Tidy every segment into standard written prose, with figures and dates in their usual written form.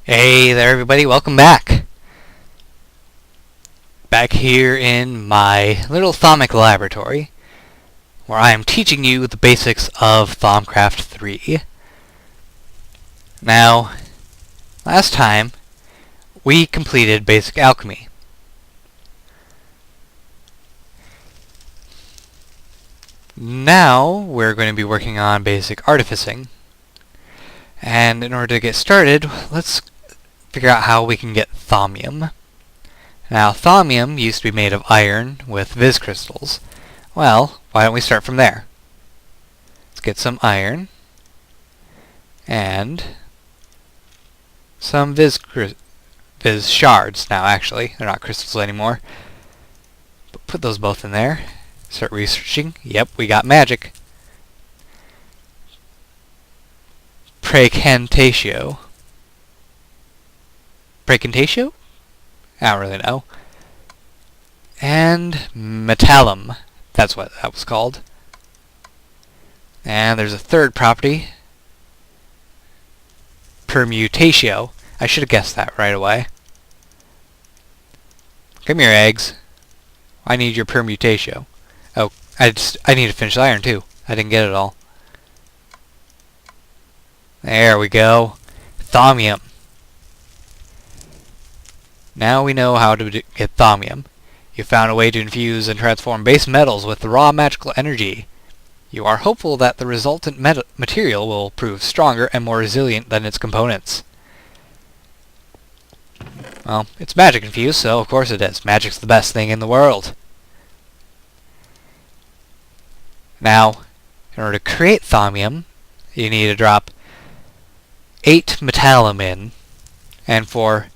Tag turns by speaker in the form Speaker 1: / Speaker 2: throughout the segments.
Speaker 1: Hey there everybody, welcome back! Back here in my little Thaumic laboratory, where I am teaching you the basics of Thaumcraft 3. Now, last time, we completed basic alchemy. Now, we're going to be working on basic artificing. And in order to get started, let's figure out how we can get Thaumium. Now, Thaumium used to be made of iron with Viz crystals. Well, why don't we start from there? Let's get some iron and some Viz shards. Now, actually, they're not crystals anymore. But put those both in there. Start researching. Yep, we got magic. Praecantatio. Praecantatio? I don't really know. And metallum. That's what that was called. And there's a third property. Permutatio. I should have guessed that right away. Come here, eggs. I need your permutatio. Oh, I need to finish the iron too. I didn't get it all. There we go. Thaumium. Now we know how to get Thaumium. You found a way to infuse and transform base metals with raw magical energy. You are hopeful that the resultant material will prove stronger and more resilient than its components. Well, it's magic infused, so of course it is. Magic's the best thing in the world. Now, in order to create Thaumium, you need to drop 8 metallum in, and for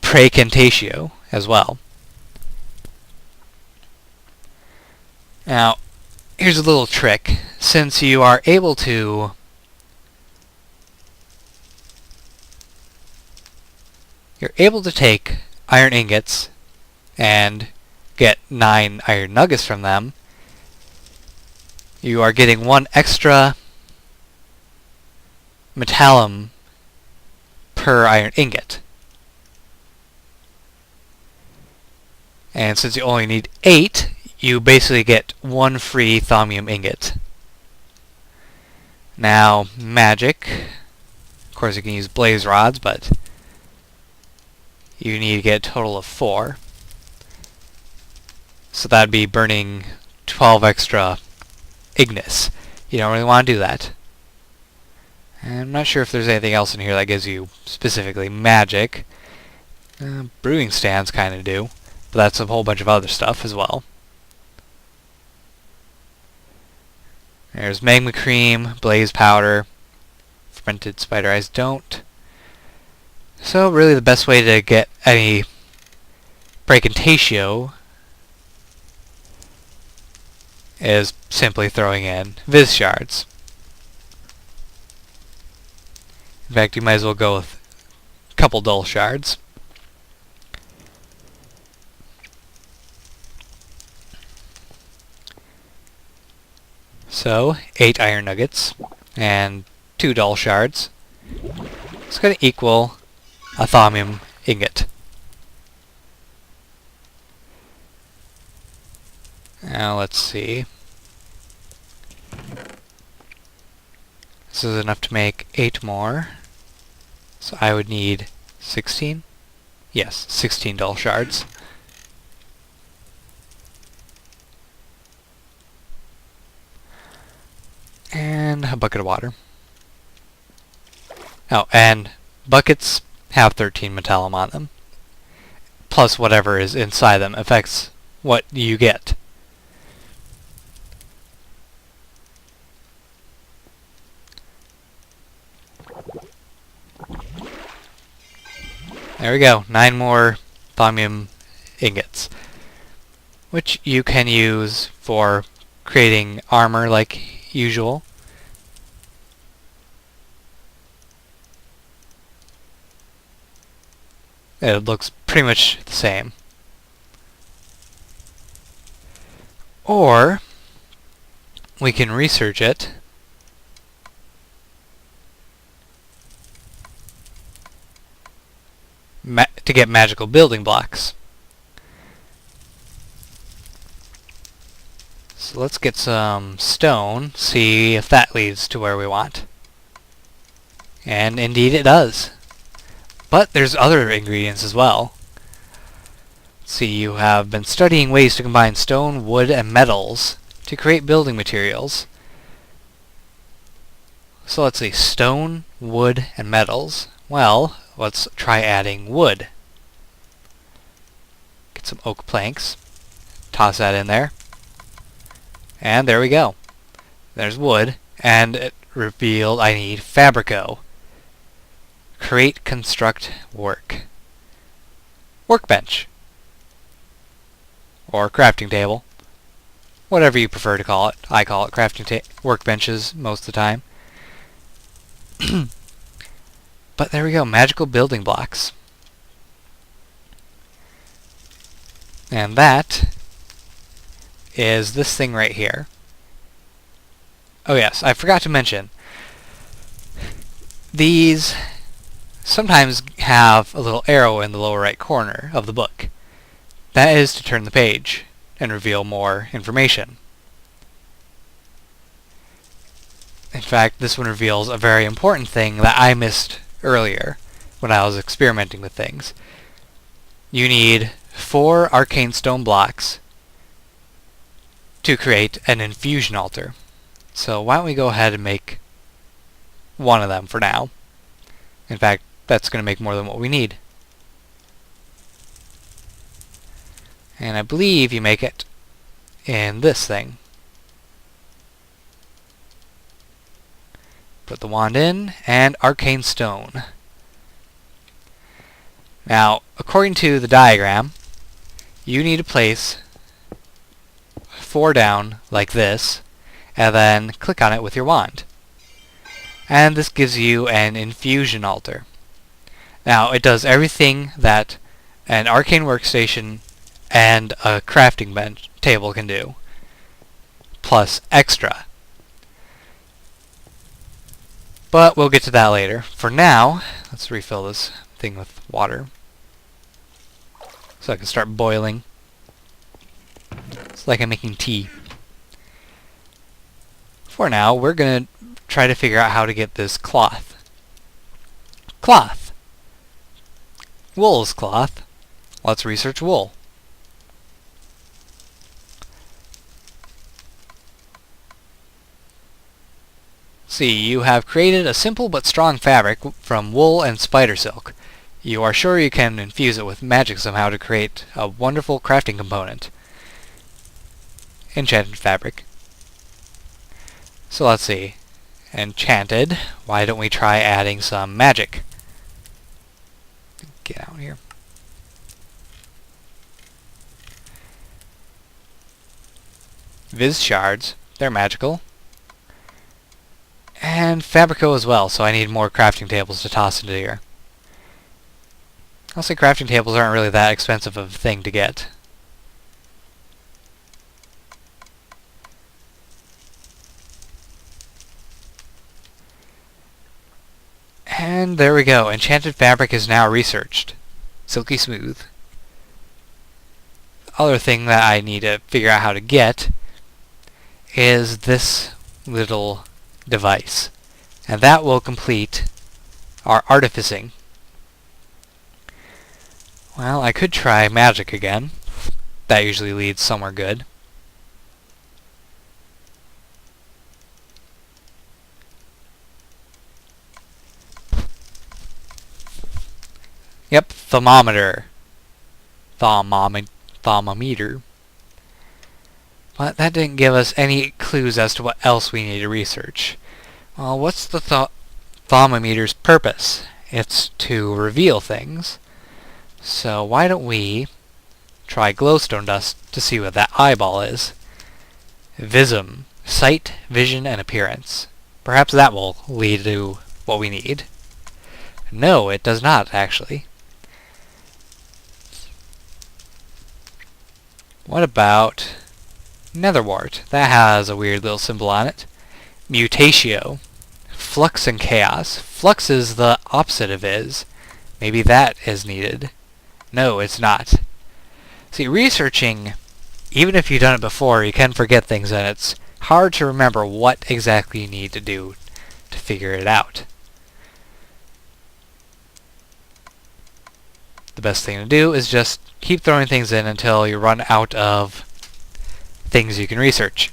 Speaker 1: Praecantatio as well. Now, here's a little trick. Since you are able to take iron ingots and get 9 iron nuggets from them, you are getting 1 extra metallum per iron ingot. And since you only need 8, you basically get 1 free Thaumium ingot. Now, magic. Of course you can use blaze rods, but you need to get a total of 4. So that'd be burning 12 extra ignis. You don't really want to do that. And I'm not sure if there's anything else in here that gives you specifically magic. Brewing stands kind of do. But that's a whole bunch of other stuff as well. There's magma cream, blaze powder, fermented spider eyes don't. So really the best way to get any Praecantatio is simply throwing in Viz shards. In fact, you might as well go with a couple dull shards. So, 8 iron nuggets and 2 dull shards. It's going to equal a Thaumium ingot. Now let's see. This is enough to make 8 more. So I would need 16? Yes, 16 dull shards. And a bucket of water. Oh, and buckets have 13 metallum on them. Plus whatever is inside them affects what you get. There we go, 9 more Thaumium ingots, which you can use for creating armor like usual. It looks pretty much the same. Or we can research it to get magical building blocks. So let's get some stone, see if that leads to where we want. And indeed it does. But there's other ingredients as well. Let's see, you have been studying ways to combine stone, wood, and metals to create building materials. So let's see, stone, wood, and metals. Well, let's try adding wood. Get some oak planks. Toss that in there. And there we go. There's wood, and it revealed I need Fabrico. Create, construct, work. Workbench. Or crafting table. Whatever you prefer to call it. I call it crafting workbenches most of the time. But there we go, magical building blocks. And that is this thing right here. Oh yes, I forgot to mention, these sometimes have a little arrow in the lower right corner of the book. That is to turn the page and reveal more information. In fact, this one reveals a very important thing that I missed earlier when I was experimenting with things. You need 4 arcane stone blocks to create an Infusion Altar. So why don't we go ahead and make one of them for now. In fact, that's going to make more than what we need. And I believe you make it in this thing. Put the wand in, and arcane stone. Now, according to the diagram, you need to place 4 down like this, and then click on it with your wand. And this gives you an Infusion Altar. Now, it does everything that an arcane workstation and a crafting bench table can do, plus extra. But we'll get to that later. For now, let's refill this thing with water so I can start boiling. It's like I'm making tea. For now, we're going to try to figure out how to get this cloth. Cloth! Wool is cloth. Let's research wool. See, you have created a simple but strong fabric from wool and spider silk. You are sure you can infuse it with magic somehow to create a wonderful crafting component. Enchanted fabric. So let's see. Enchanted. Why don't we try adding some magic? Get out here. Viz shards. They're magical. And Fabrico as well, so I need more crafting tables to toss into here. I'll say crafting tables aren't really that expensive of a thing to get. And there we go. Enchanted fabric is now researched. Silky smooth. The other thing that I need to figure out how to get is this little device. And that will complete our artificing. Well, I could try magic again. That usually leads somewhere good. Yep, thermometer. Thaumometer. But that didn't give us any clues as to what else we need to research. Well, what's the Thaumometer's purpose? It's to reveal things. So why don't we try glowstone dust to see what that eyeball is? Visum. Sight, vision, and appearance. Perhaps that will lead to what we need. No, it does not, actually. What about netherwort? That has a weird little symbol on it. Mutatio. Flux and chaos. Flux is the opposite of is. Maybe that is needed. No, it's not. See, researching, even if you've done it before, you can forget things, and it's hard to remember what exactly you need to do to figure it out. The best thing to do is just keep throwing things in until you run out of things you can research.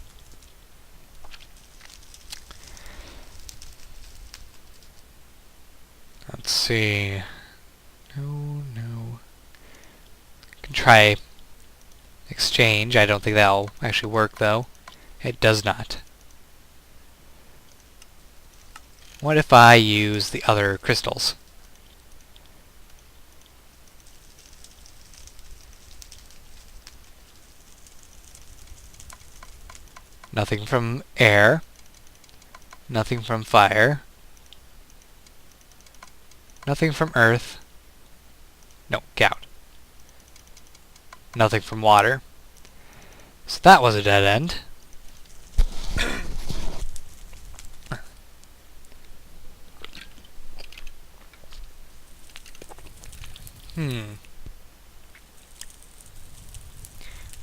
Speaker 1: Let's see. No. Can try exchange. I don't think that'll actually work, though. It does not. What if I use the other crystals? Nothing from air. Nothing from fire. Nothing from earth. No, gout. Nothing from water. So that was a dead end.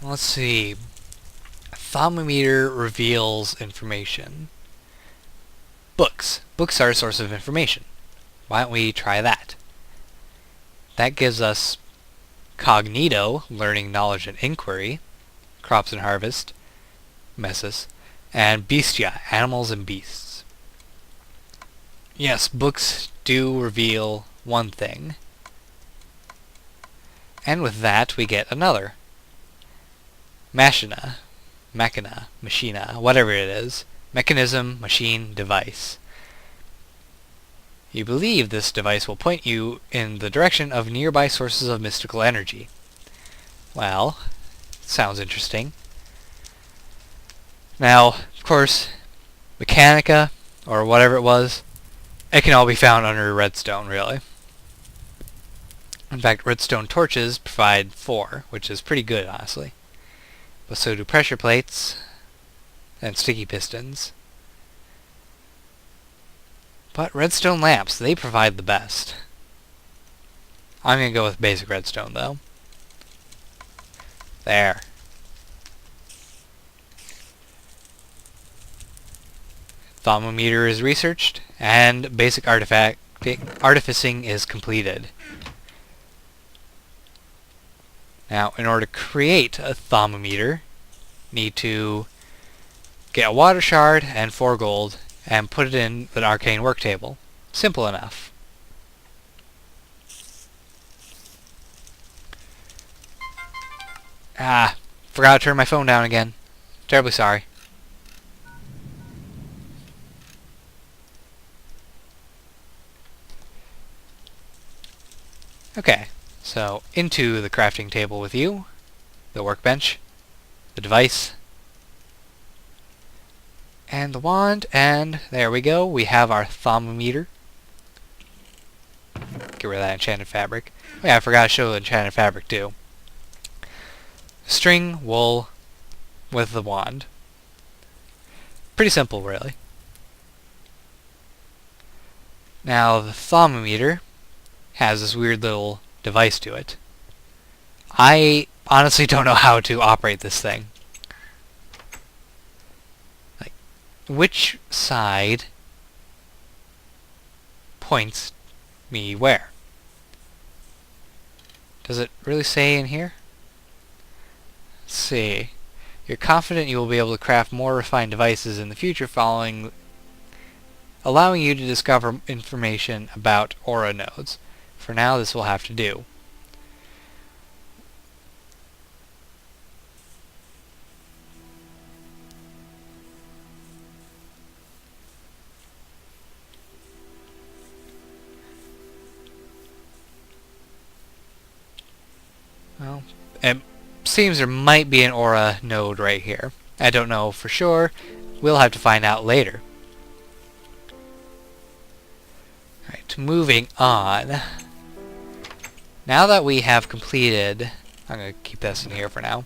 Speaker 1: Let's see. Thermometer reveals information. Books. Books are a source of information. Why don't we try that? That gives us cognito, learning, knowledge, and inquiry, crops and harvest, messes, and bestia, animals and beasts. Yes, books do reveal one thing. And with that, we get another. Machina, whatever it is. Mechanism, machine, device. You believe this device will point you in the direction of nearby sources of mystical energy. Well, sounds interesting. Now, of course, Mechanica, or whatever it was, it can all be found under redstone, really. In fact, redstone torches provide 4, which is pretty good, honestly. But so do pressure plates and sticky pistons. But redstone lamps, they provide the best. I'm going to go with basic redstone, though. There. Thermometer is researched, and basic artificing is completed. Now, in order to create a thermometer, need to get a water shard and 4 gold, and put it in an arcane work table. Simple enough. Forgot to turn my phone down again. Terribly sorry. Okay, so into the crafting table with you, the workbench, the device, and the wand, and there we go. We have our thermometer. Get rid of that enchanted fabric. Oh yeah, I forgot to show the enchanted fabric too. String, wool, with the wand. Pretty simple, really. Now, the thermometer has this weird little device to it. I honestly don't know how to operate this thing. Like, which side points me where? Does it really say in here? Let's see. You're confident you will be able to craft more refined devices in the future allowing you to discover information about aura nodes. For now, this will have to do. Well, it seems there might be an aura node right here. I don't know for sure. We'll have to find out later. Alright, moving on. Now that we have completed... I'm going to keep this in here for now.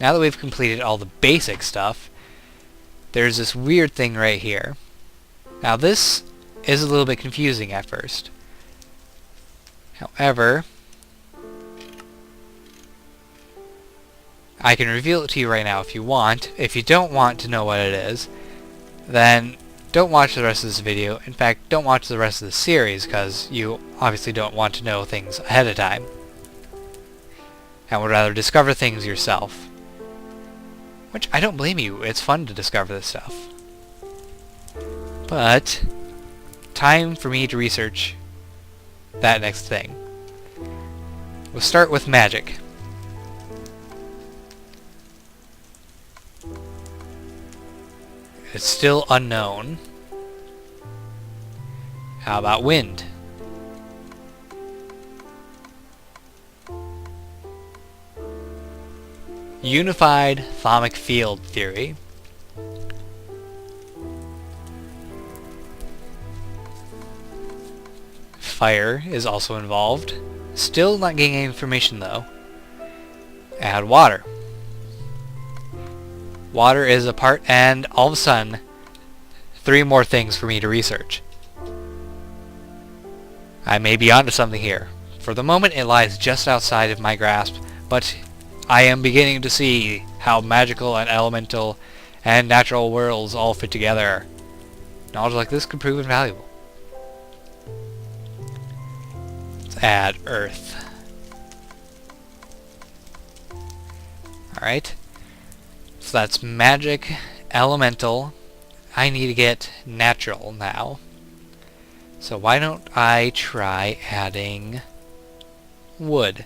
Speaker 1: Now that we've completed all the basic stuff, there's this weird thing right here. Now this is a little bit confusing at first. However, I can reveal it to you right now if you want. If you don't want to know what it is, then don't watch the rest of this video. In fact, don't watch the rest of the series, because you obviously don't want to know things ahead of time, and would rather discover things yourself. Which, I don't blame you. It's fun to discover this stuff. But, time for me to research that next thing. We'll start with magic. It's still unknown. How about wind? Unified Thaumic Field Theory. Fire is also involved. Still not getting any information though. Add water. Water is a part, and all of a sudden, 3 more things for me to research. I may be onto something here. For the moment it lies just outside of my grasp, but I am beginning to see how magical and elemental and natural worlds all fit together. Knowledge like this could prove invaluable. Let's add earth. Alright. So that's magic, elemental. I need to get natural now. So why don't I try adding wood?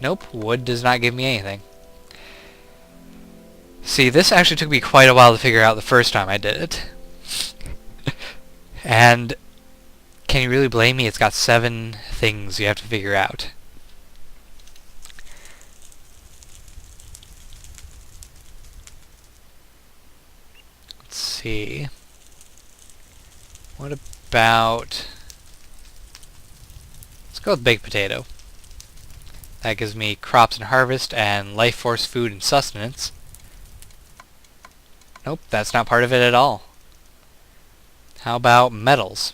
Speaker 1: Nope, wood does not give me anything. See, this actually took me quite a while to figure out the first time I did it. And can you really blame me? It's got 7 things you have to figure out. Let's see. What about... Let's go with baked potato. That gives me crops and harvest and life force food and sustenance. Nope, that's not part of it at all. How about metals?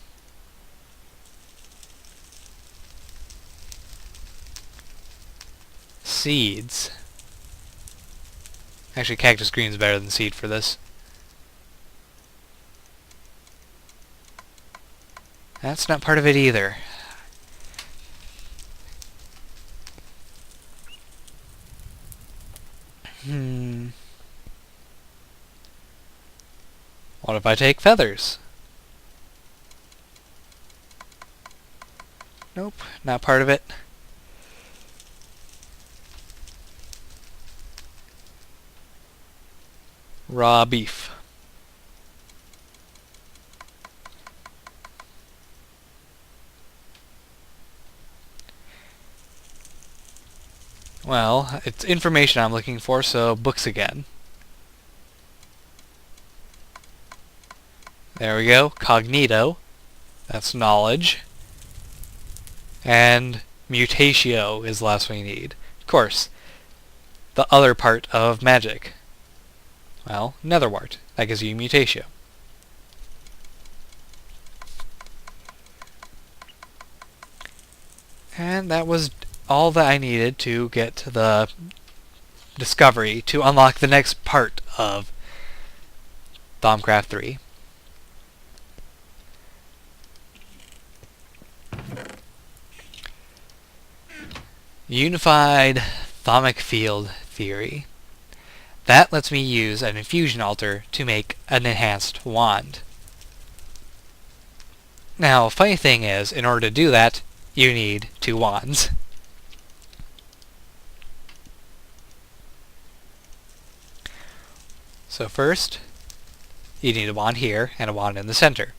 Speaker 1: Seeds. Actually, cactus green is better than seed for this. That's not part of it either. What if I take feathers? Nope, not part of it. Raw beef. Well, it's information I'm looking for, so books again. There we go. Cognito. That's knowledge. And mutatio is the last one you need. Of course, the other part of magic. Well, netherwart. That gives you mutatio. And that was all that I needed to get the discovery to unlock the next part of Thaumcraft 3. Unified Thaumic Field Theory. That lets me use an Infusion Altar to make an enhanced wand. Now, funny thing is, in order to do that, you need 2 wands. So first, you need a wand here and a wand in the center.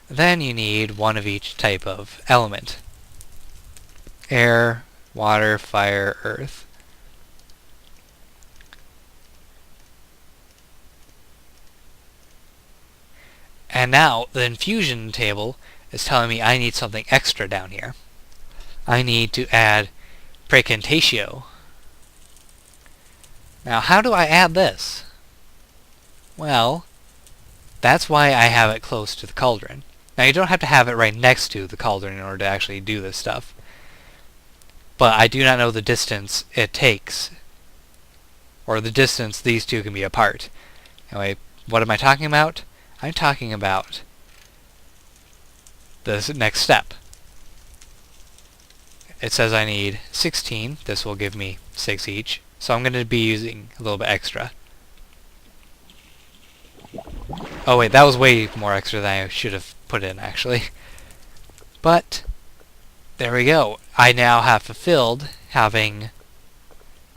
Speaker 1: Then you need one of each type of element. Air, water, fire, earth. And now, the infusion table is telling me I need something extra down here. I need to add precantatio. Now, how do I add this? Well, that's why I have it close to the cauldron. Now you don't have to have it right next to the cauldron in order to actually do this stuff. But I do not know the distance it takes, or the distance these two can be apart. Anyway, what am I talking about? I'm talking about the next step. It says I need 16. This will give me 6 each. So I'm going to be using a little bit extra. Oh wait, that was way more extra than I should have put in, actually. But there we go. I now have fulfilled having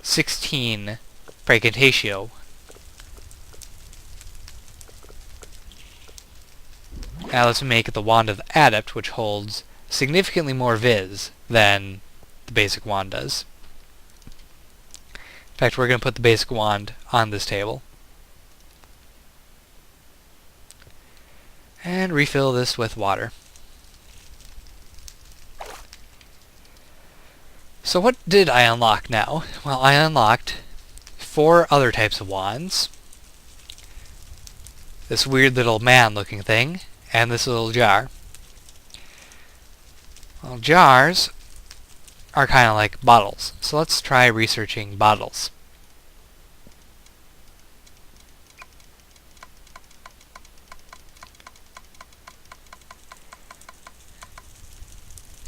Speaker 1: 16 Precantatio. Now let's make the Wand of the Adept, which holds significantly more Viz than the basic wand does. In fact, we're going to put the basic wand on this table. And refill this with water. So what did I unlock now? Well, I unlocked 4 other types of wands. This weird little man-looking thing, and this little jar. Well, jars are kind of like bottles, so let's try researching bottles.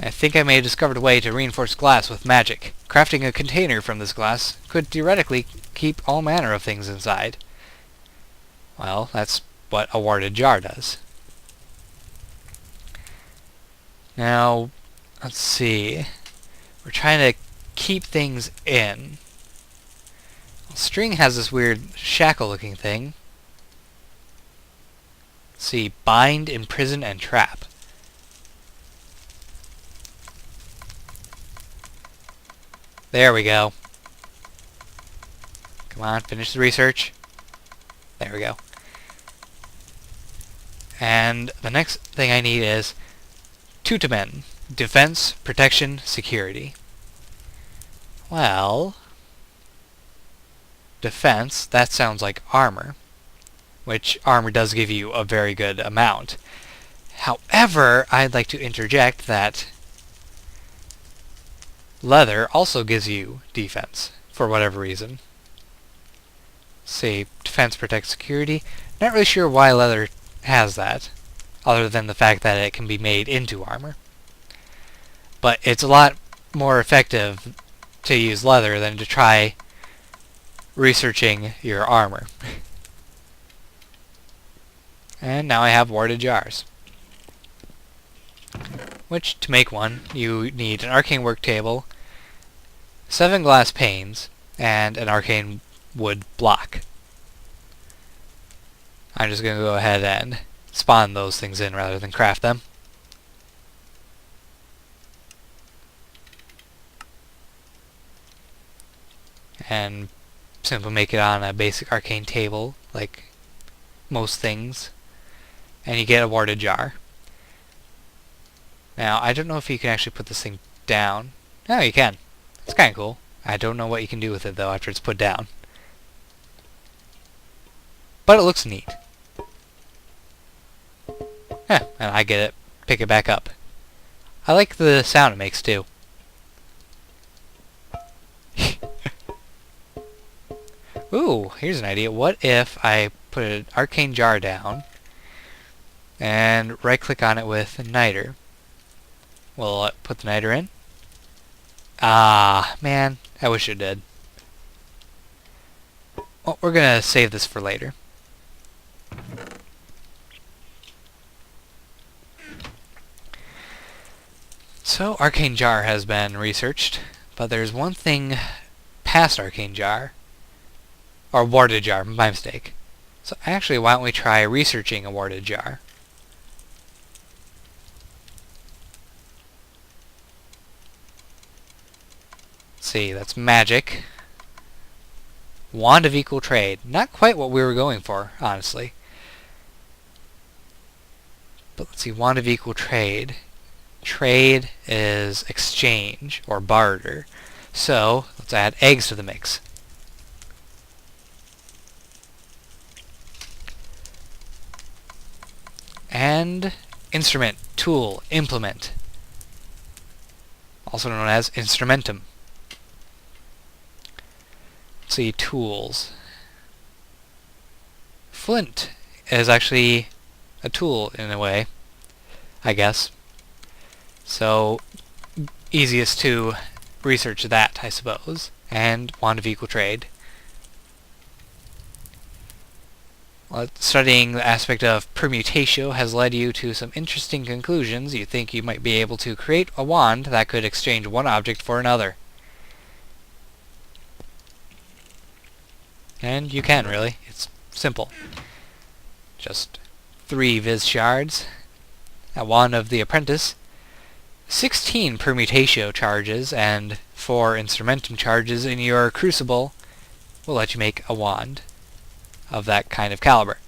Speaker 1: I think I may have discovered a way to reinforce glass with magic. Crafting a container from this glass could theoretically keep all manner of things inside. Well, that's what a warded jar does. Now, let's see. We're trying to keep things in. Well, string has this weird shackle-looking thing. Let's see, bind, imprison, and trap. There we go. Come on, finish the research. There we go. And the next thing I need is Tutamen. Defense, protection, security. Well, defense, that sounds like armor, which armor does give you a very good amount. However, I'd like to interject that leather also gives you defense, for whatever reason. Say, defense, protect, security. Not really sure why leather has that, other than the fact that it can be made into armor. But it's a lot more effective to use leather than to try researching your armor. And now I have warded jars. Which, to make one, you need an arcane work table, 7 glass panes, and an arcane wood block. I'm just going to go ahead and spawn those things in rather than craft them. And simply make it on a basic arcane table, like most things, and you get a warded jar. Now, I don't know if you can actually put this thing down. No, you can. It's kind of cool. I don't know what you can do with it, though, after it's put down. But it looks neat. Yeah, and I get it. Pick it back up. I like the sound it makes, too. Ooh, here's an idea. What if I put an Arcane Jar down and right-click on it with Niter? Will it put the Niter in? Ah, man. I wish it did. Well, we're going to save this for later. So, Arcane Jar has been researched, but there's one thing past Arcane Jar. Or warded jar, my mistake. So actually, why don't we try researching a warded jar? Let's see, that's magic. Wand of equal trade. Not quite what we were going for, honestly. But let's see, wand of equal trade. Trade is exchange, or barter. So, let's add eggs to the mix. And Instrument, tool, implement, also known as instrumentum. Let's see, tools. Flint is actually a tool in a way, I guess. So, easiest to research that, I suppose. And wand of equal trade. Studying the aspect of permutatio has led you to some interesting conclusions. You think you might be able to create a wand that could exchange one object for another. And you can, really. It's simple. Just 3 Viz shards, a wand of the apprentice, 16 permutatio charges, and 4 instrumentum charges in your crucible will let you make a wand of that kind of caliber,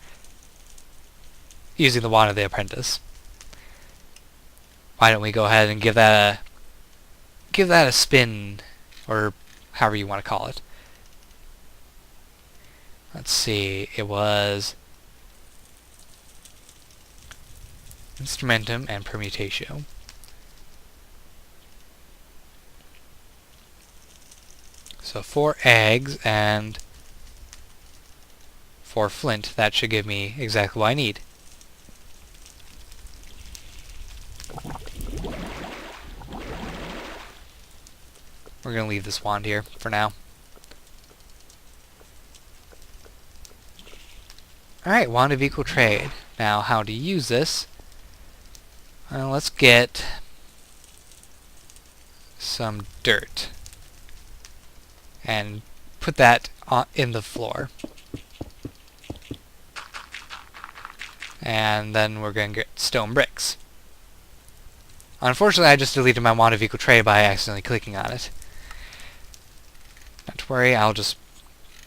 Speaker 1: using the wand of the apprentice. Why don't we go ahead and give that a spin, or however you want to call it. Let's see, it was instrumentum and permutatio. So 4 eggs and 4 flint. That should give me exactly what I need. We're going to leave this wand here for now. Alright, wand of equal trade. Now, how to use this? Let's get some dirt and put that in the floor. And then we're going to get stone bricks. Unfortunately, I just deleted my wand of equal trade by accidentally clicking on it. Not to worry, I'll just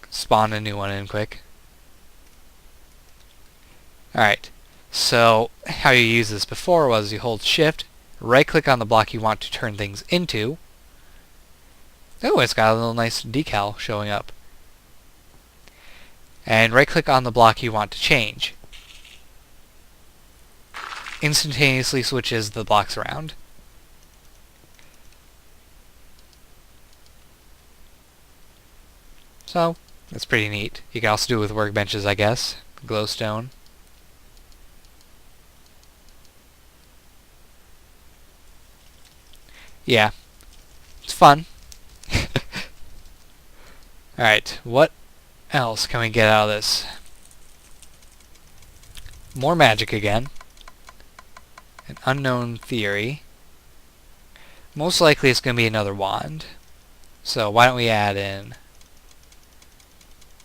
Speaker 1: spawn a new one in quick. Alright, so how you use this before was you hold shift, right click on the block you want to turn things into. Oh, it's got a little nice decal showing up. And right click on the block you want to change. Instantaneously switches the blocks around. So, that's pretty neat. You can also do it with workbenches, I guess. Glowstone. Yeah, it's fun. Alright, what else can we get out of this? More magic again. An unknown theory. Most likely it's going to be another wand. So why don't we add in...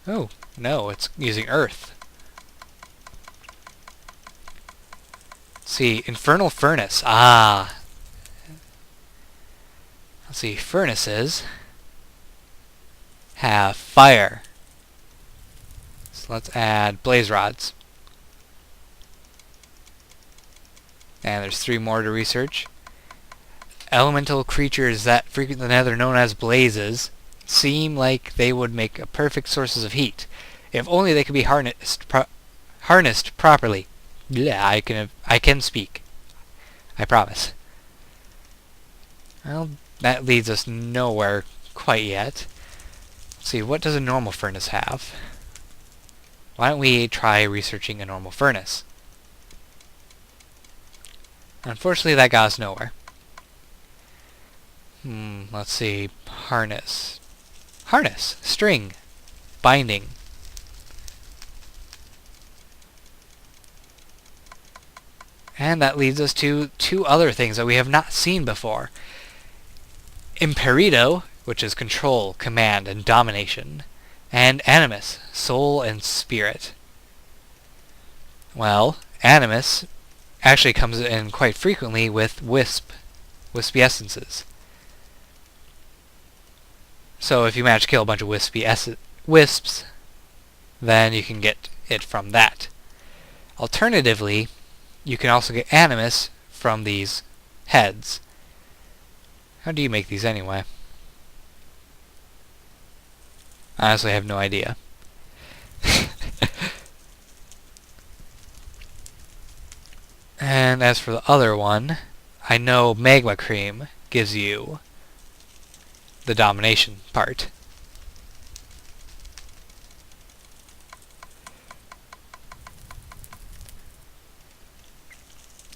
Speaker 1: Oh, no, it's using earth. Let's see, infernal furnace. Ah! Let's see, furnaces have fire. So let's add blaze rods. And there's 3 more to research. Elemental creatures that frequent the nether, known as blazes, seem like they would make a perfect sources of heat. If only they could be harnessed properly. Yeah, I can speak. I promise. Well, that leads us nowhere quite yet. Let's see, what does a normal furnace have? Why don't we try researching a normal furnace? Unfortunately, that got us nowhere. Let's see. Harness. Harness. String. Binding. And that leads us to 2 other things that we have not seen before. Imperito, which is control, command, and domination. And animus, soul and spirit. Well, animus actually comes in quite frequently with wispy essences. So if you manage to kill a bunch of wisps, then you can get it from that. Alternatively, you can also get animus from these heads. How do you make these anyway? Honestly, I have no idea. And as for the other one, I know Magma Cream gives you the domination part.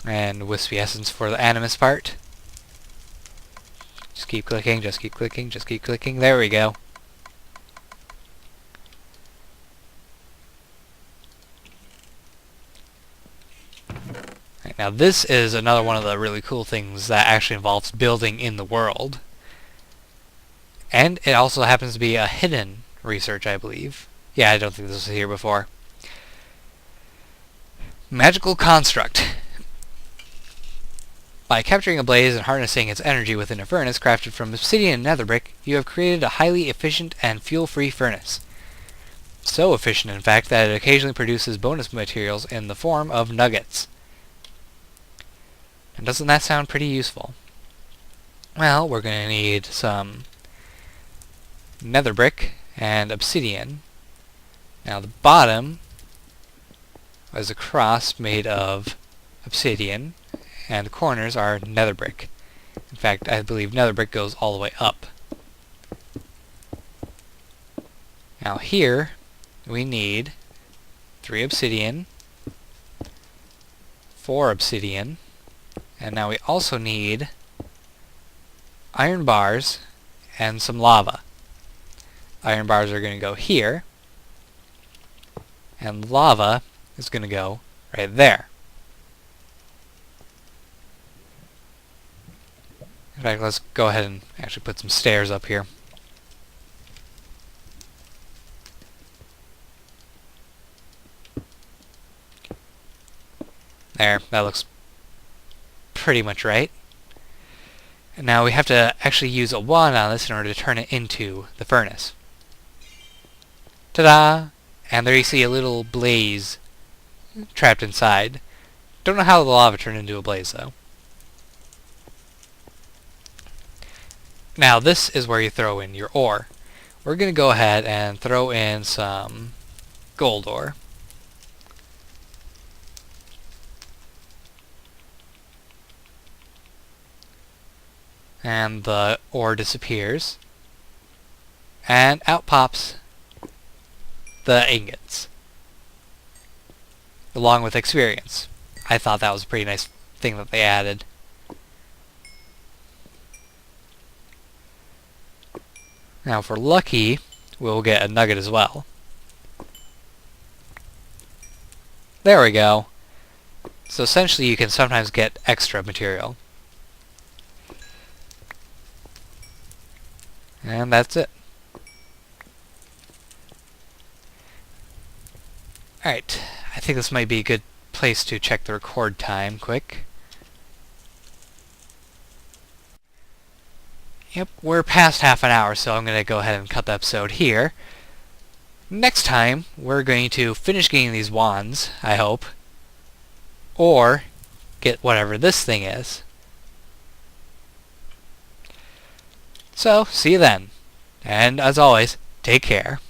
Speaker 1: And Wispy Essence for the Animus part. Just keep clicking, just keep clicking, just keep clicking. There we go. Right, now this is another one of the really cool things that actually involves building in the world. And it also happens to be a hidden research, I believe. Yeah, I don't think this was here before. Magical Construct. By capturing a blaze and harnessing its energy within a furnace crafted from obsidian and nether brick, you have created a highly efficient and fuel-free furnace. So efficient, in fact, that it occasionally produces bonus materials in the form of nuggets. And doesn't that sound pretty useful? Well, we're going to need some nether brick and obsidian. Now the bottom is a cross made of obsidian, and the corners are nether brick. In fact, I believe nether brick goes all the way up. Now here we need 3 obsidian, 4 obsidian, and now we also need iron bars and some lava. Iron bars are going to go here, and lava is going to go right there. In fact, let's go ahead and actually put some stairs up here. There, that looks pretty much right. And now we have to actually use a wand on this in order to turn it into the furnace. Ta-da! And there you see a little blaze trapped inside. Don't know how the lava turned into a blaze, though. Now this is where you throw in your ore. We're going to go ahead and throw in some gold ore. And the ore disappears. And out pops the ingots. Along with experience. I thought that was a pretty nice thing that they added. Now if we're lucky, we'll get a nugget as well. There we go. So essentially you can sometimes get extra material. And that's it. Alright, I think this might be a good place to check the record time quick. Yep, we're past half an hour, so I'm going to go ahead and cut the episode here. Next time, we're going to finish getting these wands, I hope. Or get whatever this thing is. So, see you then. And as always, take care.